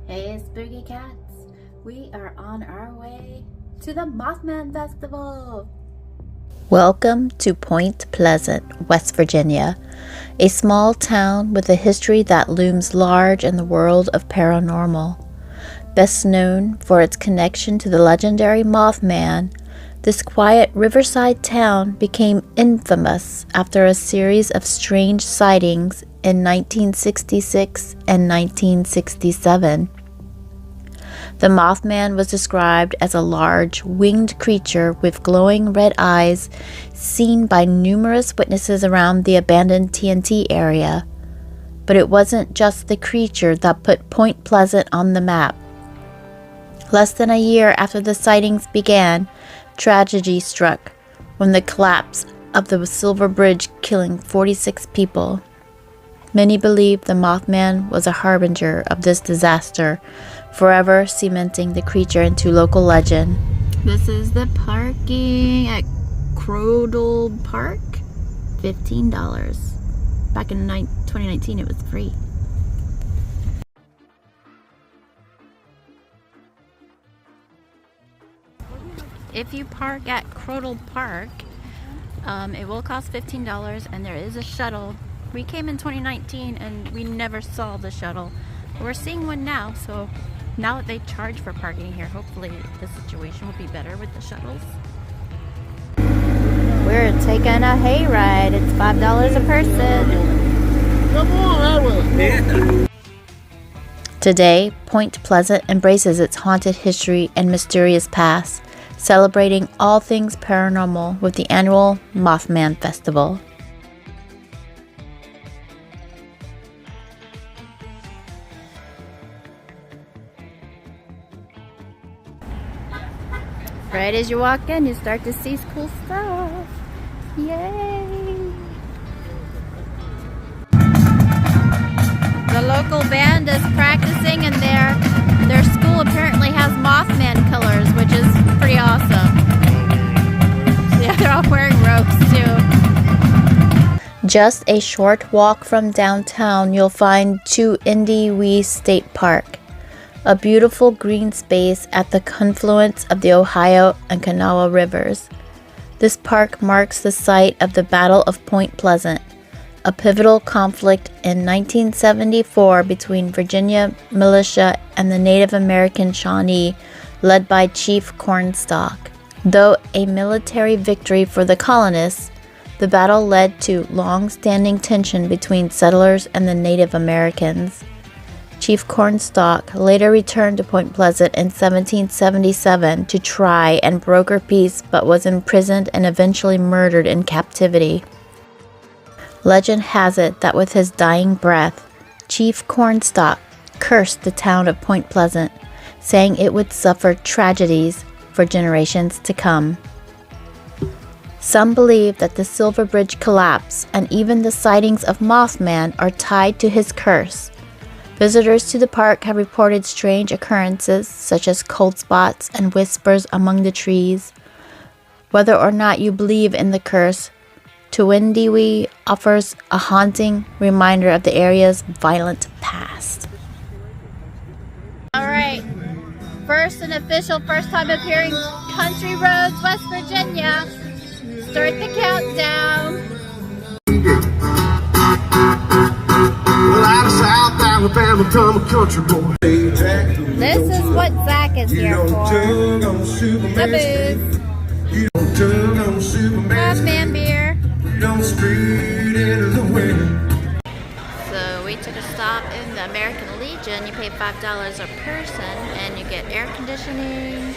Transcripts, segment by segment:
Hey spooky cats, we are on our way to the Mothman Festival. Welcome to Point Pleasant, West Virginia, a small town with a history that looms large in the world of paranormal. Best known for its connection to the legendary Mothman, this quiet riverside town became infamous after a series of strange sightings in 1966 and 1967. The Mothman was described as a large, winged creature with glowing red eyes seen by numerous witnesses around the abandoned TNT area. But it wasn't just the creature that put Point Pleasant on the map. Less than a year after the sightings began, tragedy struck when the collapse of the Silver Bridge, killing 46 people. Many believe the Mothman was a harbinger of this disaster, forever cementing the creature into local legend. This is the parking at Crodel Park. $15. Back in 2019 it was free. If you park at Crodel Park, it will cost $15 and there is a shuttle. We came in 2019 and we never saw the shuttle. We're seeing one now, so now that they charge for parking here, hopefully the situation will be better with the shuttles. We're taking a hayride. It's $5 a person. Come on, Edward. Today, Point Pleasant embraces its haunted history and mysterious past, celebrating all things paranormal with the annual Mothman Festival. Right as you walk in, you start to see cool stuff. Yay! The local band is practicing and their school apparently has Mothman colors, which is pretty awesome. Yeah, they're all wearing robes too. Just a short walk from downtown, you'll find TNT State Park, a beautiful green space at the confluence of the Ohio and Kanawha rivers. This park marks the site of the Battle of Point Pleasant, a pivotal conflict in 1974 between Virginia militia and the Native American Shawnee, led by Chief Cornstalk. Though a military victory for the colonists, the battle led to long-standing tension between settlers and the Native Americans. Chief Cornstalk later returned to Point Pleasant in 1777 to try and broker peace, but was imprisoned and eventually murdered in captivity. Legend has it that with his dying breath, Chief Cornstalk cursed the town of Point Pleasant, saying it would suffer tragedies for generations to come. Some believe that the Silver Bridge collapse and even the sightings of Mothman are tied to his curse. Visitors to the park have reported strange occurrences such as cold spots and whispers among the trees. Whether or not you believe in the curse, TNT offers a haunting reminder of the area's violent past. Alright, first time appearing Country Roads, West Virginia. Start the countdown. Well, out of South Alabama, come a country boy. This is what Zach is here for. The booze. Mothman beer. So we took a stop in the American Legion. You pay $5 a person and you get air conditioning,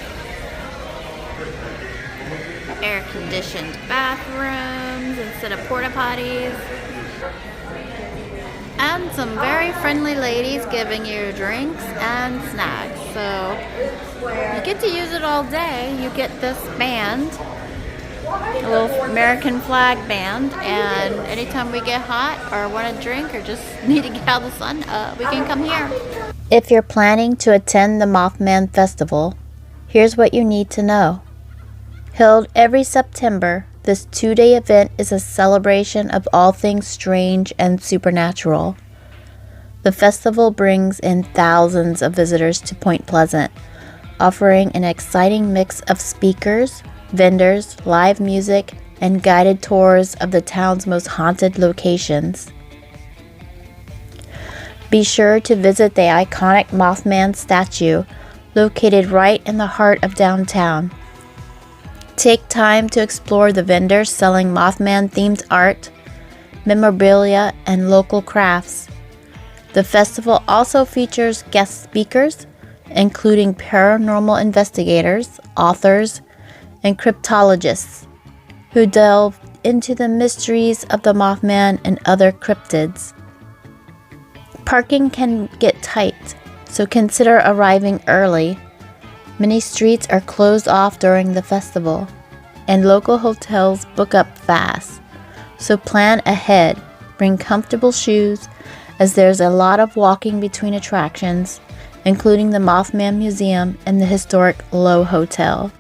air-conditioned bathrooms instead of porta potties, and some very friendly ladies giving you drinks and snacks. So you get to use it all day. You get this band, a little American flag band, and anytime we get hot or want a drink or just need to get out of the sun, we can come here. If you're planning to attend the Mothman Festival, here's what you need to know. Held every September, this 2-day event is a celebration of all things strange and supernatural. The festival brings in thousands of visitors to Point Pleasant, offering an exciting mix of speakers, vendors, live music, and guided tours of the town's most haunted locations. Be sure to visit the iconic Mothman statue, located right in the heart of downtown. Take time to explore the vendors selling Mothman-themed art, memorabilia, and local crafts. The festival also features guest speakers, including paranormal investigators, authors, and cryptologists, who delve into the mysteries of the Mothman and other cryptids. Parking can get tight, so consider arriving early. Many streets are closed off during the festival, and local hotels book up fast, so plan ahead. Bring comfortable shoes, as there's a lot of walking between attractions, including the Mothman Museum and the historic Lowe Hotel.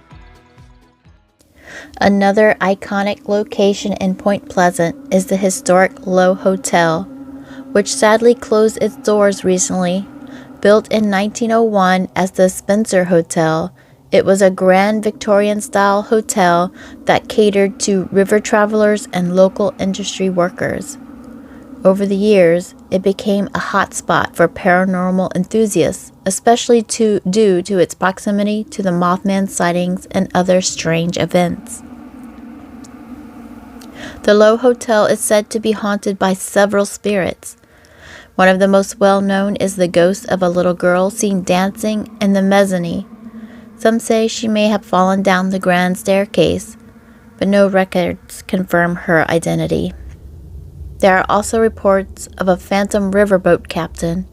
Another iconic location in Point Pleasant is the historic Lowe Hotel, which sadly closed its doors recently. Built in 1901 as the Spencer Hotel, it was a grand Victorian-style hotel that catered to river travelers and local industry workers. Over the years, it became a hotspot for paranormal enthusiasts, especially due to its proximity to the Mothman sightings and other strange events. The Lowe Hotel is said to be haunted by several spirits. One of the most well-known is the ghost of a little girl seen dancing in the mezzanine. Some say she may have fallen down the grand staircase, but no records confirm her identity. There are also reports of a phantom riverboat captain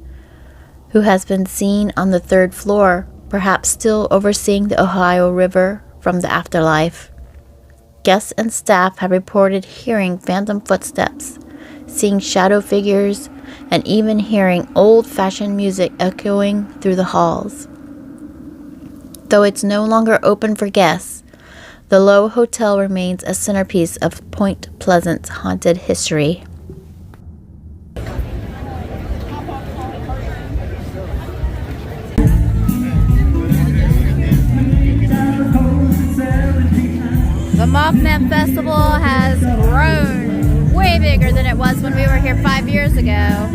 who has been seen on the third floor, perhaps still overseeing the Ohio River from the afterlife. Guests and staff have reported hearing phantom footsteps, seeing shadow figures, and even hearing old-fashioned music echoing through the halls. Though it's no longer open for guests, the Lowe Hotel remains a centerpiece of Point Pleasant's haunted history. The Mothman Festival has grown way bigger than it was when we were here 5 years ago.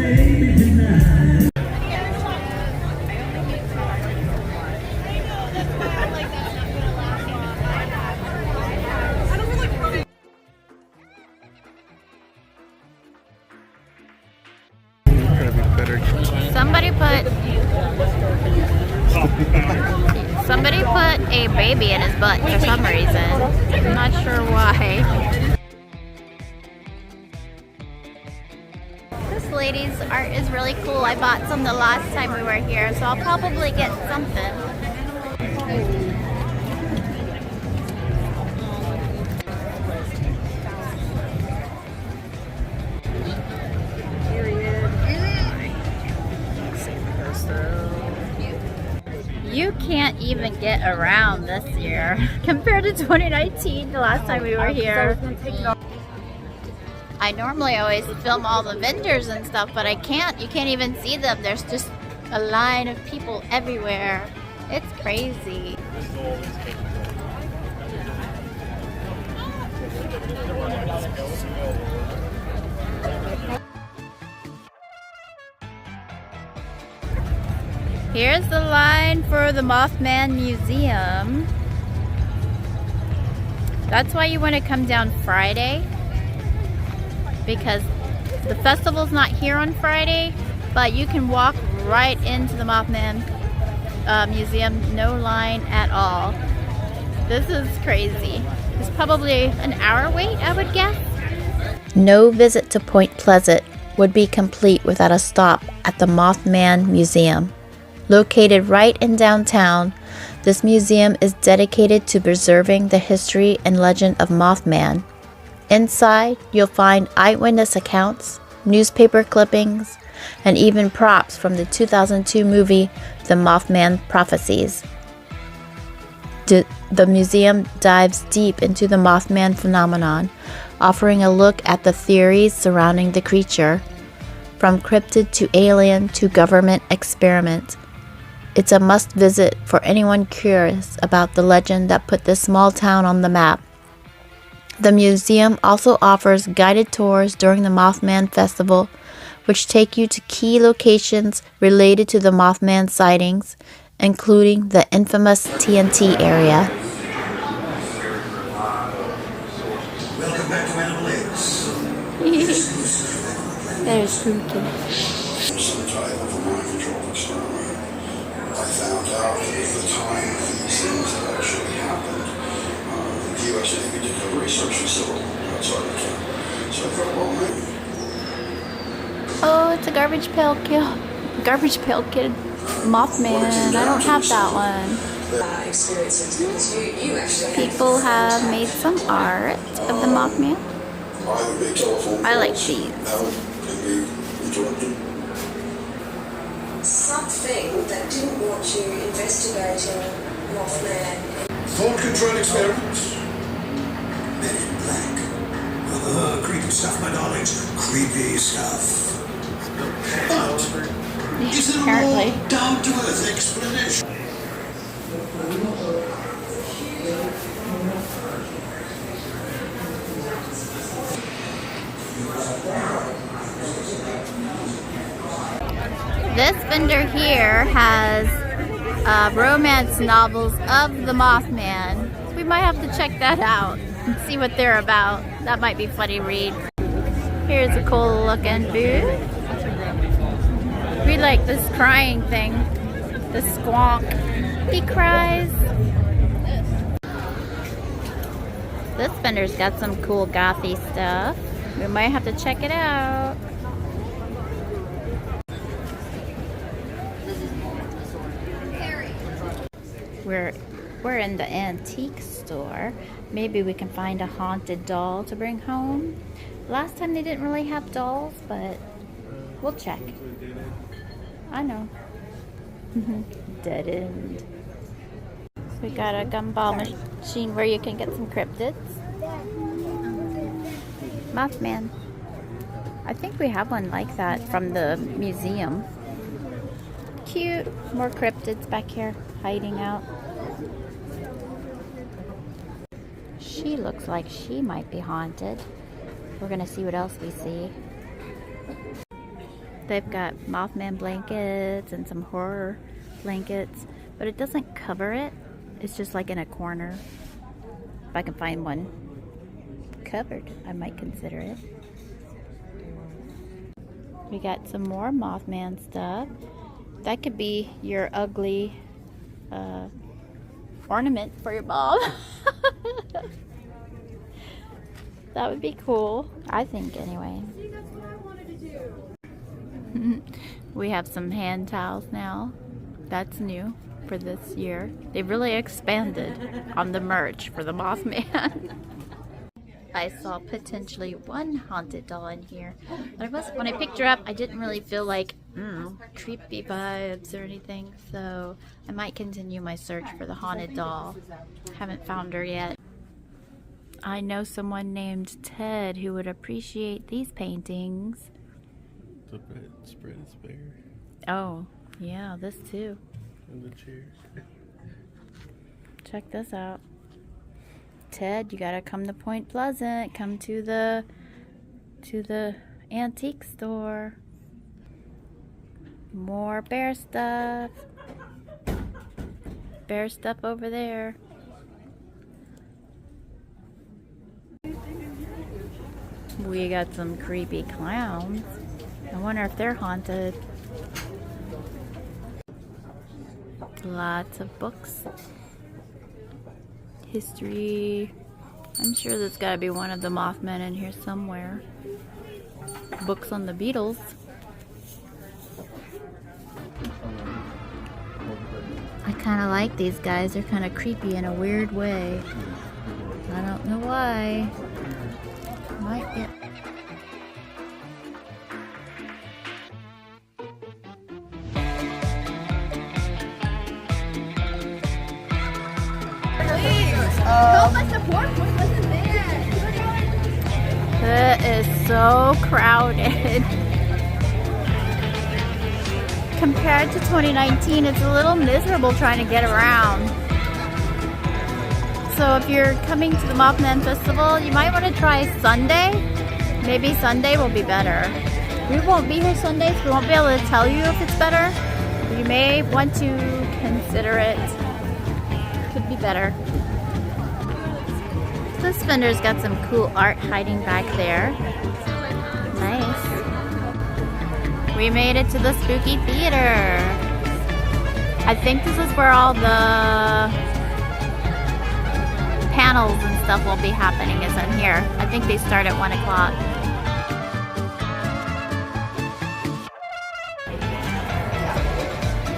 Somebody put a baby in his butt for some reason. I'm not sure why. This lady's art is really cool. I bought some the last time we were here, so I'll probably get something. You can't even get around this year compared to 2019, the last time we were here. I normally always film all the vendors and stuff, but I can't. You can't even see them. There's just a line of people everywhere. It's crazy. Here's the line for the Mothman Museum. That's why you want to come down Friday, because the festival's not here on Friday, but you can walk right into the Mothman Museum, no line at all. This is crazy. It's probably an hour wait, I would guess. No visit to Point Pleasant would be complete without a stop at the Mothman Museum. Located right in downtown, this museum is dedicated to preserving the history and legend of Mothman. Inside, you'll find eyewitness accounts, newspaper clippings, and even props from the 2002 movie The Mothman Prophecies. The museum dives deep into the Mothman phenomenon, offering a look at the theories surrounding the creature. from cryptid to alien to government experiment. It's a must visit for anyone curious about the legend that put this small town on the map. The museum also offers guided tours during the Mothman Festival, which take you to key locations related to the Mothman sightings, including the infamous TNT Area. Welcome back to Animal X. That is spooky. Some type of a mind control experiment. I found out at the time these things that actually happened. The U.S. Navy did a research facility outside of camp. So I thought, well, maybe. Oh, it's a garbage pail kid Mothman. I don't have that one. People have made some art of the Mothman. I like these. Something that didn't want you investigating Mothman. Thought control experiments. Men in black. Creepy stuff, my darlings. Creepy stuff. But is there a more down-to-earth explanation? This vendor here has romance novels of the Mothman. We might have to check that out and see what they're about. That might be funny to read. Here's a cool looking booth. We like this crying thing. The squonk. He cries. This vendor's got some cool gothy stuff. We might have to check it out. We're in the antique store. Maybe we can find a haunted doll to bring home. Last time they didn't really have dolls, but we'll check. I know. Dead end. We got a gumball machine where you can get some cryptids. Mothman. I think we have one like that from the museum. Cute. More cryptids back here hiding out. She looks like she might be haunted. We're gonna see what else we see. They've got Mothman blankets and some horror blankets, but it doesn't cover it. It's just like in a corner. If I can find one covered, I might consider it. We got some more Mothman stuff. That could be your ugly ornament for your mom. That would be cool, I think, anyway. See, that's what I wanted to do. We have some hand towels now. That's new for this year. They've really expanded on the merch for the Mothman. I saw potentially one haunted doll in here. But when I picked her up, I didn't really feel like creepy vibes or anything. So I might continue my search for the haunted doll. Haven't found her yet. I know someone named Ted who would appreciate these paintings. The spread is bare. Oh, yeah, this too. And the chairs. Check this out. Ted, you gotta come to Point Pleasant. Come to the antique store. More bear stuff. Bear stuff over there. We got some creepy clowns. I wonder if they're haunted. Lots of books. History. I'm sure there's got to be one of the Mothman in here somewhere. Books on the Beatles. I kind of like these guys. They're kind of creepy in a weird way. I don't know why. Might get. It is so crowded. compared to 2019, it's a little miserable trying to get around. So if you're coming to the Mothman Festival, you might want to try Sunday. Maybe Sunday will be better. We won't be here Sundays, so we won't be able to tell you if it's better. You may want to consider it. Could be better. This vendor's got some cool art hiding back there. Nice. We made it to the spooky theater. I think this is where all the panels and stuff will be happening, is in here. I think they start at 1 o'clock.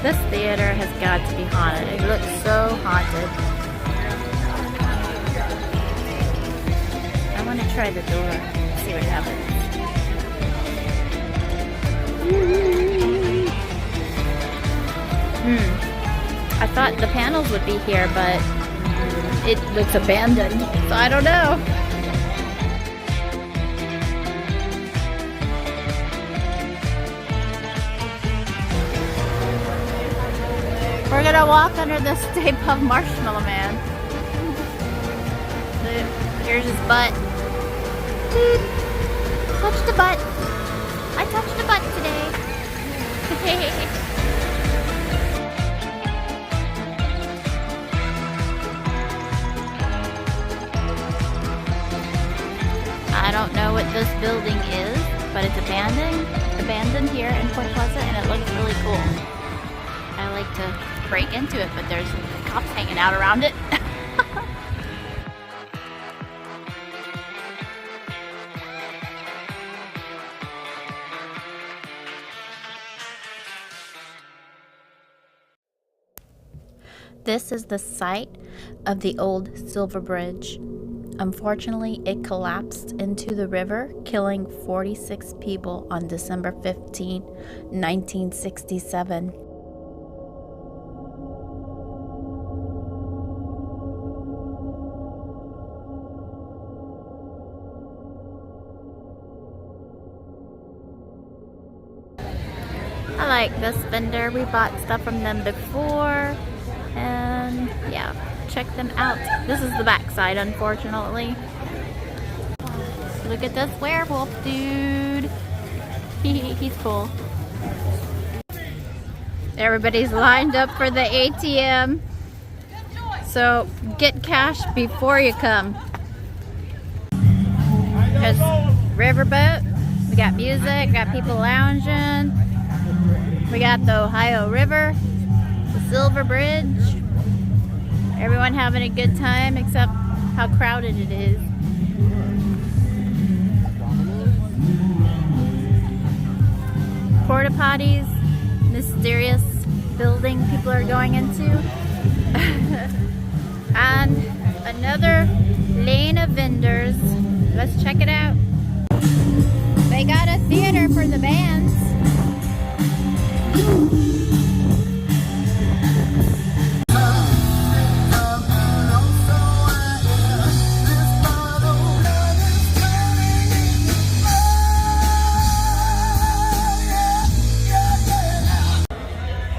This theater has got to be haunted. It looks so haunted. I want to try the door, see what happens. I thought the panels would be here, but it looks abandoned, so I don't know. We're gonna walk under the Stay Puft Marshmallow Man. Here's his butt. Dude, touch the butt. I touched the butt today. I don't know what this building is, but it's abandoned here in Point Pleasant, and it looks really cool. I like to break into it, but there's cops hanging out around it. This is the site of the old Silver Bridge. Unfortunately, it collapsed into the river, killing 46 people on December 15, 1967. I like this vendor. We bought stuff from them before, and yeah, check them out. This is the back side, unfortunately. Look at this werewolf dude. He's cool. Everybody's lined up for the ATM, so get cash before you come. There's riverboat. We got music. We got people lounging. We got the Ohio River, the Silver Bridge. Everyone having a good time, except how crowded it is. Porta potties, mysterious building people are going into. And another lane of vendors. Let's check it out. They got a theater for the bands.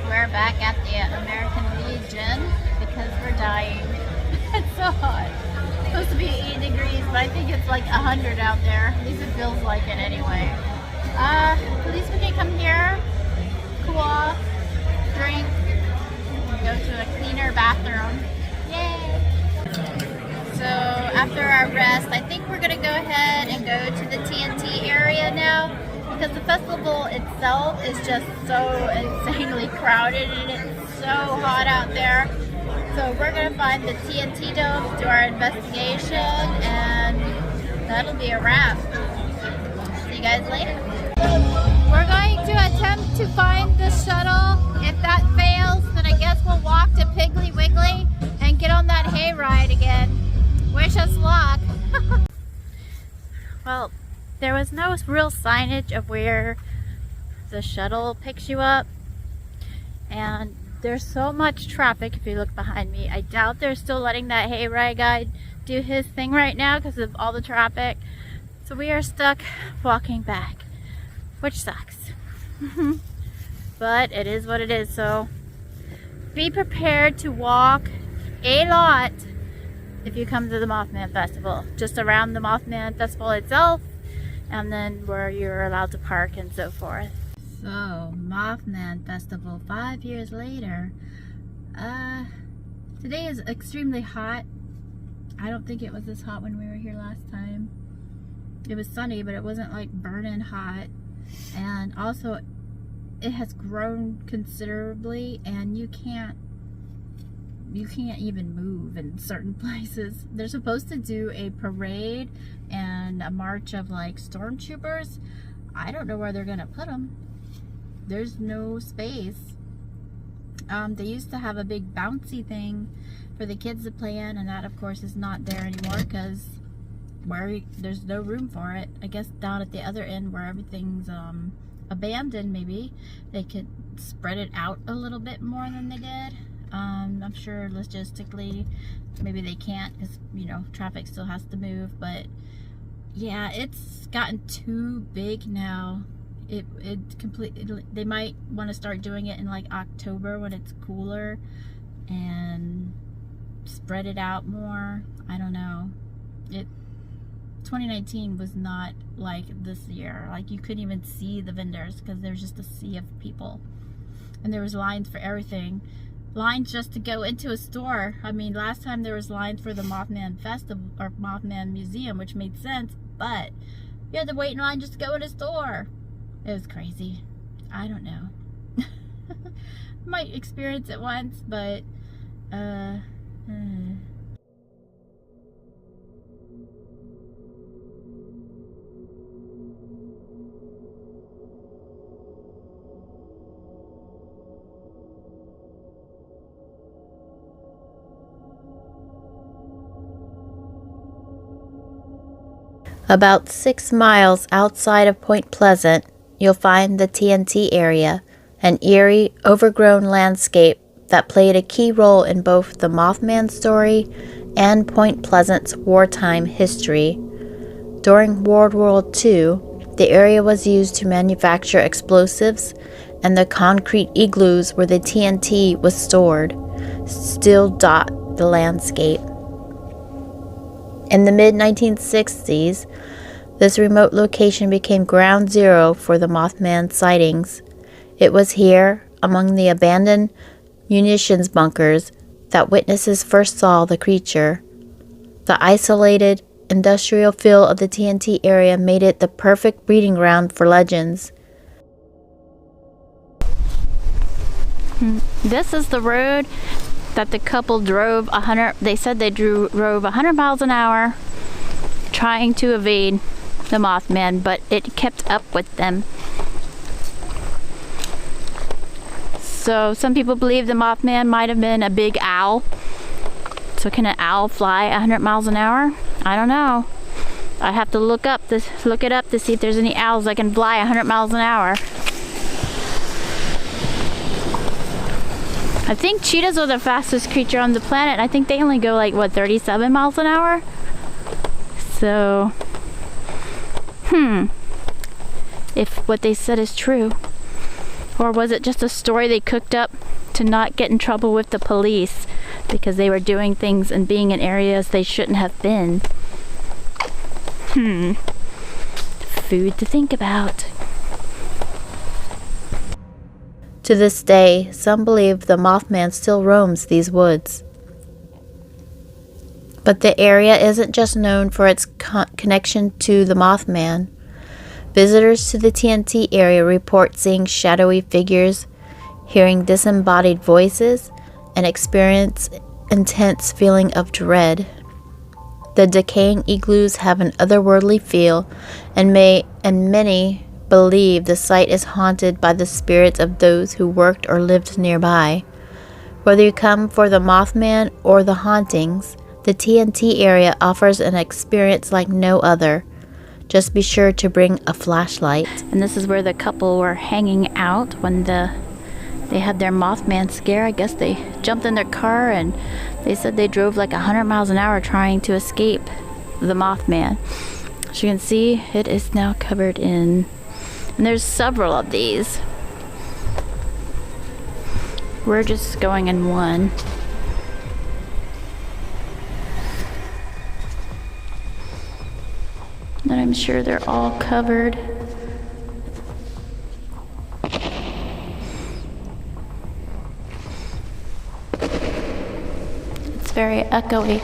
We're back at the American Legion because we're dying. It's so hot. It's supposed to be 80 degrees, but I think it's like 100 out there. At least it feels like it anyway. At least we can come here, cool off, drink, go to a cleaner bathroom. Yay! So after our rest, I think we're gonna go ahead and go to the TNT area now, because the festival itself is just so insanely crowded and it's so hot out there. So we're gonna find the TNT Dome, do our investigation, and that'll be a wrap. See you guys later. We're going to attempt to find the shuttle. If that fails, then I guess we'll walk to Piggly Wiggly and get on that hayride again. Wish us luck. Well, there was no real signage of where the shuttle picks you up, and there's so much traffic. If you look behind me, I doubt they're still letting that hayride guy do his thing right now because of all the traffic. So we are stuck walking back, which sucks. but it is what it is. So be prepared to walk a lot if you come to the Mothman Festival, just around the Mothman Festival itself, and then where you're allowed to park and so forth. So, Mothman Festival 5 years later. Today is extremely hot. I don't think it was this hot when we were here last time. It was sunny, but it wasn't like burning hot. And also, it has grown considerably, and you can't even move in certain places. They're supposed to do a parade and a march of like stormtroopers. I don't know where they're gonna put them. There's no space. They used to have a big bouncy thing for the kids to play in, and that of course is not there anymore because there's no room for it. I guess down at the other end where everything's abandoned, maybe they could spread it out a little bit more than they did. I'm sure logistically maybe they can't because, you know, traffic still has to move, but yeah, it's gotten too big now. It completely, they might want to start doing it in like October when it's cooler and spread it out more. I don't know. 2019 was not like this year. Like, you couldn't even see the vendors because there was just a sea of people, and there was lines for everything. Lines just to go into a store. I mean, last time there was lines for the Mothman Festival or Mothman Museum, which made sense, but you had to wait in line just to go in a store. It was crazy. I don't know. Might experience it once, but About 6 miles outside of Point Pleasant, you'll find the TNT Area, an eerie, overgrown landscape that played a key role in both the Mothman story and Point Pleasant's wartime history. During World War II, the area was used to manufacture explosives, and the concrete igloos where the TNT was stored still dot the landscape. In the mid-1960s, this remote location became ground zero for the Mothman sightings. It was here, among the abandoned munitions bunkers, that witnesses first saw the creature. The isolated, industrial feel of the TNT area made it the perfect breeding ground for legends. This is the road that the couple drove 100. They said they drove 100 miles an hour trying to evade the Mothman, but it kept up with them. So some people believe the Mothman might have been a big owl. So can an owl fly 100 miles an hour? I don't know. I have to look it up to see if there's any owls that can fly 100 miles an hour. I think cheetahs are the fastest creature on the planet. I think they only go like, what, 37 miles an hour? So, if what they said is true. Or was it just a story they cooked up to not get in trouble with the police because they were doing things and being in areas they shouldn't have been? Food to think about. To this day, some believe the Mothman still roams these woods. But the area isn't just known for its connection to the Mothman. Visitors to the TNT area report seeing shadowy figures, hearing disembodied voices, and experience intense feeling of dread. The decaying igloos have an otherworldly feel, and many believe the site is haunted by the spirits of those who worked or lived nearby. Whether you come for the Mothman or the hauntings, the TNT area offers an experience like no other. Just be sure to bring a flashlight. And this is where the couple were hanging out when they had their Mothman scare. I guess they jumped in their car and they said they drove like 100 miles an hour trying to escape the Mothman. As you can see, it is now covered in, and there's several of these. We're just going in one. And I'm sure they're all covered. It's very echoey.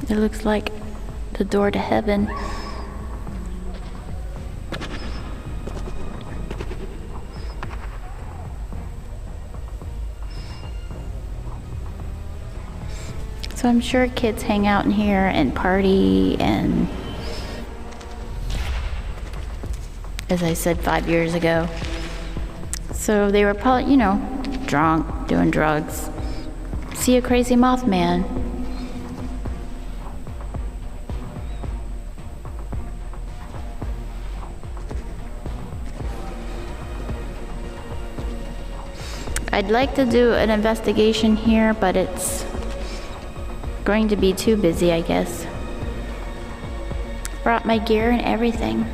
It looks like the door to heaven. So I'm sure kids hang out in here and party, and as I said 5 years ago. So they were probably, you know, drunk, doing drugs. See a crazy Mothman. I'd like to do an investigation here, but it's going to be too busy, I guess. Brought my gear and everything.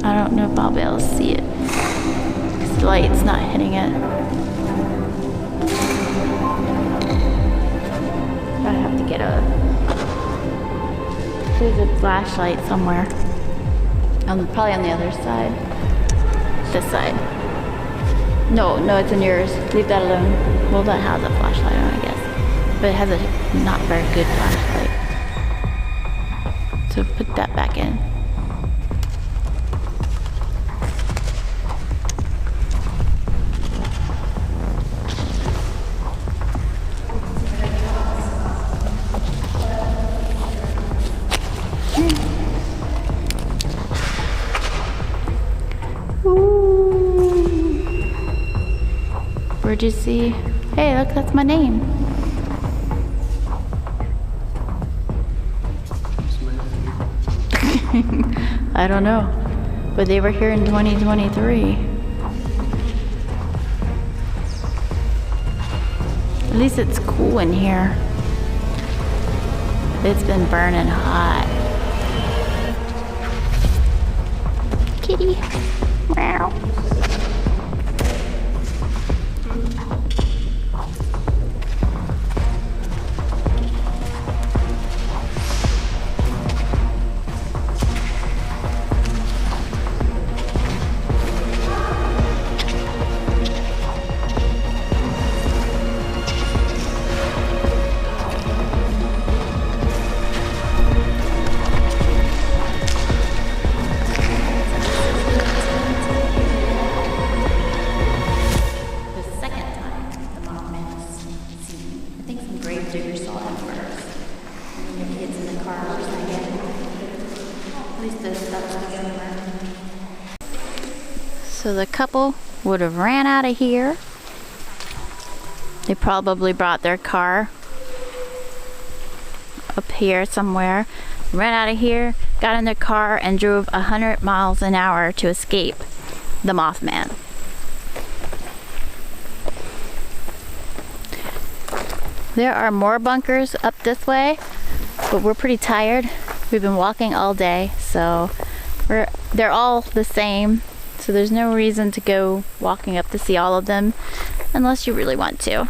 I don't know if I'll be able to see it because the light's not hitting it. I have to get there's a flashlight somewhere. Probably on the other side. This side. No, it's in yours. Leave that alone. Well, that has a flashlight on, I guess. But it has a not very good flashlight. So put that back in. Where'd you see? Hey, look, that's my name. I don't know, but they were here in 2023. At least it's cool in here. It's been burning hot. Kitty. Meow. So the couple would have ran out of here. They probably brought their car up here somewhere, ran out of here, got in their car, and drove 100 miles an hour to escape the Mothman. There are more bunkers up this way, but we're pretty tired. We've been walking all day, so they're all the same. So there's no reason to go walking up to see all of them unless you really want to.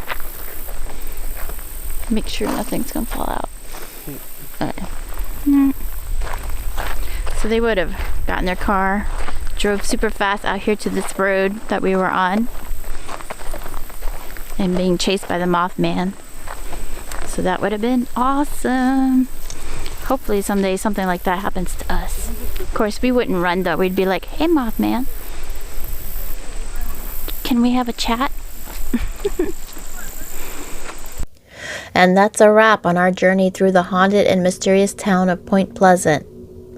Make sure nothing's gonna fall out. Okay. So they would have gotten their car, drove super fast out here to this road that we were on, and being chased by the Mothman. So that would have been awesome. Hopefully someday something like that happens to us. Of course, we wouldn't run though. We'd be like, hey Mothman, can we have a chat? And that's a wrap on our journey through the haunted and mysterious town of Point Pleasant.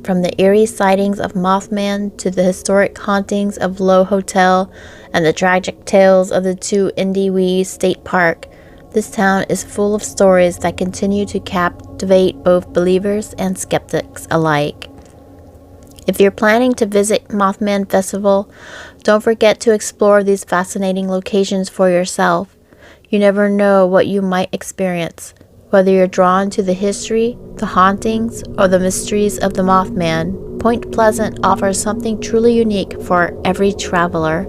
From the eerie sightings of Mothman to the historic hauntings of Lowe Hotel and the tragic tales of the 2 Indiwee State Park, this town is full of stories that continue to captivate both believers and skeptics alike. If you're planning to visit Mothman Festival, don't forget to explore these fascinating locations for yourself. You never know what you might experience, whether you're drawn to the history, the hauntings, or the mysteries of the Mothman. Point Pleasant offers something truly unique for every traveler.